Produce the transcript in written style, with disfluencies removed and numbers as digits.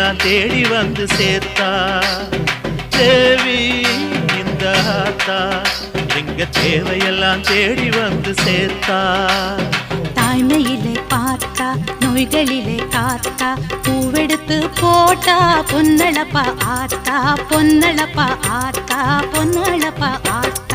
தேவையெல்லாம் தேடி வந்து சேர்த்தா. தேவி இந்த ஆத்தா எங்க தேவையெல்லாம் தேடி வந்து சேர்த்தா. தாய்மையிலே பார்த்தா நோய்களிலே காத்தா பூவெடுத்து போட்டா பொன்னளப்பா ஆத்தா பொன்னளப்பா ஆத்தா பொன்னளப்பா ஆத்தா.